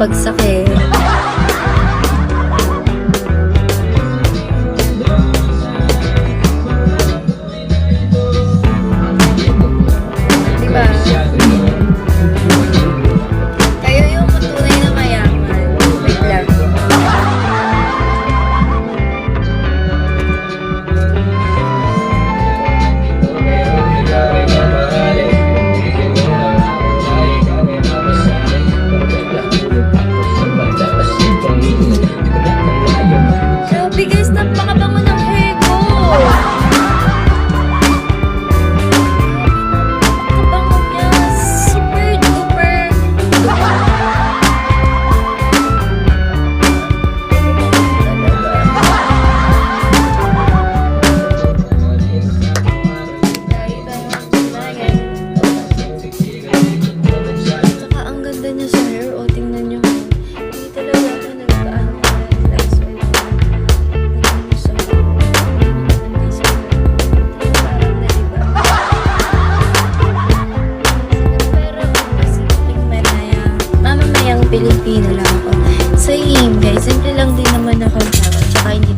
bagsak eh. Diba? Kayo yung tunay na mayaman. Wait lang. Grabe guys, napakabango ng hair ko. Napakabango niya. Super duper. Tsaka ang ganda niya sa hair. O, tingnan niyo. Hindi talaga ako nagkaano ka. Relax with Pilipiano lang ako. Same guys, simple lang din naman ako. Tsaka hindi